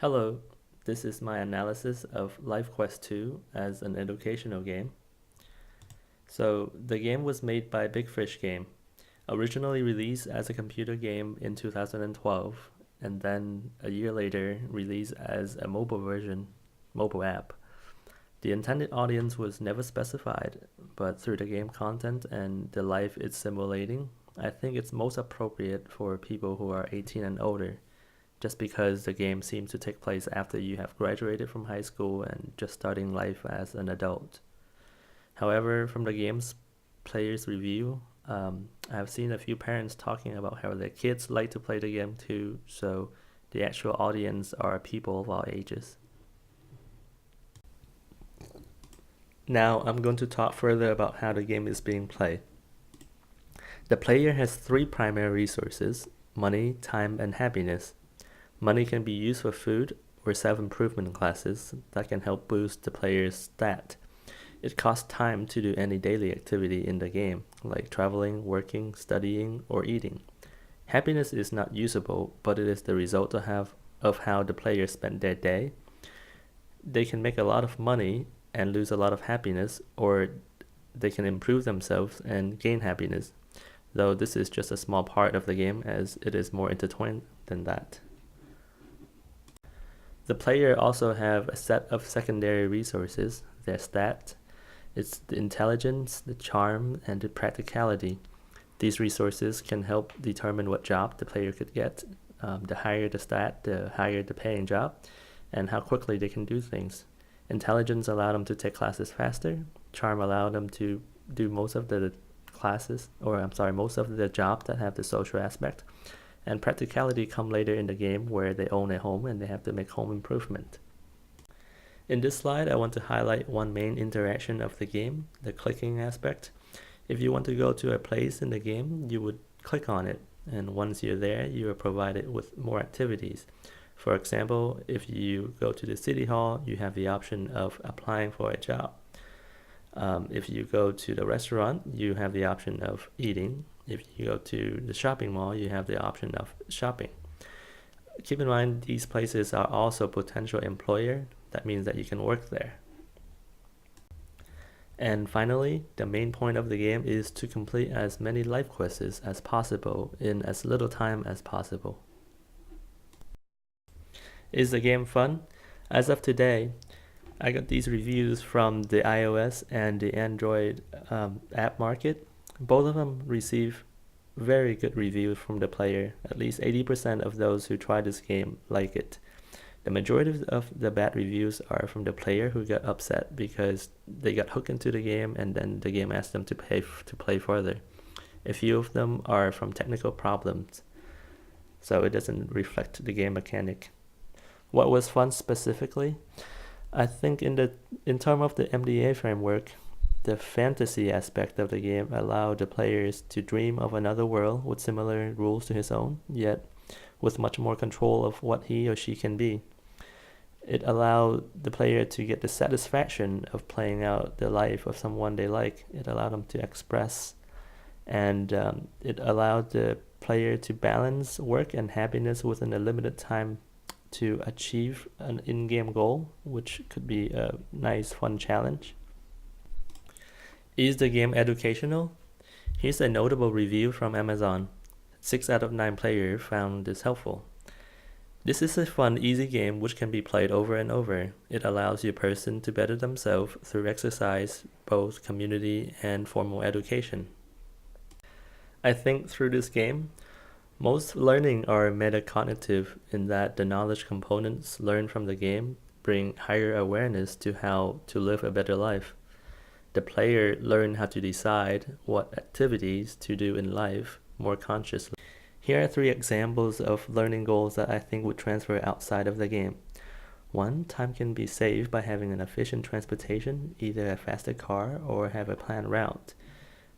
Hello, this is my analysis of Life Quest 2 as an educational game. So, the game was made by Big Fish Game, originally released as a computer game in 2012, and then a year later released as a mobile app. The intended audience was never specified, but through the game content and the life it's simulating, I think it's most appropriate for people who are 18 and older just because the game seems to take place after you have graduated from high school and just starting life as an adult. However, from the game's players' review, I've seen a few parents talking about how their kids like to play the game too, so the actual audience are people of all ages. Now, I'm going to talk further about how the game is being played. The player has three primary resources: money, time, and happiness. Money can be used for food or self-improvement classes that can help boost the player's stat. It costs time to do any daily activity in the game, like traveling, working, studying, or eating. Happiness is not usable, but it is the result of how the players spend their day. They can make a lot of money and lose a lot of happiness, or they can improve themselves and gain happiness, though this is just a small part of the game as it is more intertwined than that. The player also have a set of secondary resources, their stat. It's the intelligence, the charm, and the practicality. These resources can help determine what job the player could get. The higher the stat, the higher the paying job, and how quickly they can do things. Intelligence allow them to take classes faster. Charm allow them to do most of the most of the job that have the social aspect. And practicality come later in the game where they own a home and they have to make home improvement. In this slide, I want to highlight one main interaction of the game, the clicking aspect. If you want to go to a place in the game, you would click on it, and once you're there, you are provided with more activities. For example, if you go to the city hall, you have the option of applying for a job. If you go to the restaurant, you have the option of eating. If you go to the shopping mall, you have the option of shopping. Keep in mind, these places are also potential employer. That means that you can work there. And finally, the main point of the game is to complete as many life quests as possible in as little time as possible. Is the game fun? As of today, I got these reviews from the iOS and the Android app market. Both of them receive very good reviews from the player. At least 80% of those who try this game like it. The majority of the bad reviews are from the player who got upset because they got hooked into the game and then the game asked them to pay to play further. A few of them are from technical problems, so it doesn't reflect the game mechanic. What was fun specifically? I think in terms of the MDA framework, the fantasy aspect of the game allowed the players to dream of another world with similar rules to his own, yet with much more control of what he or she can be. It allowed the player to get the satisfaction of playing out the life of someone they like. It allowed them to express, and it allowed the player to balance work and happiness within a limited time to achieve an in-game goal, which could be a nice, fun challenge. Is the game educational? Here's a notable review from Amazon. 6 out of 9 players found this helpful. This is a fun, easy game which can be played over and over. It allows your person to better themselves through exercise, both community and formal education. I think through this game, most learning are metacognitive in that the knowledge components learned from the game bring higher awareness to how to live a better life. The player learn how to decide what activities to do in life more consciously. Here are 3 examples of learning goals that I think would transfer outside of the game. 1, time can be saved by having an efficient transportation, either a faster car or have a planned route.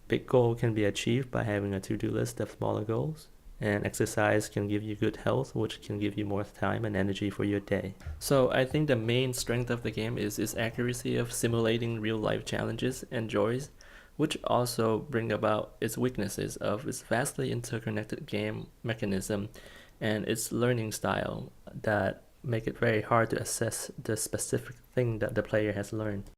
Big goal can be achieved by having a to-do list of smaller goals. And exercise can give you good health, which can give you more time and energy for your day. So I think the main strength of the game is its accuracy of simulating real-life challenges and joys, which also bring about its weaknesses of its vastly interconnected game mechanism and its learning style that make it very hard to assess the specific thing that the player has learned.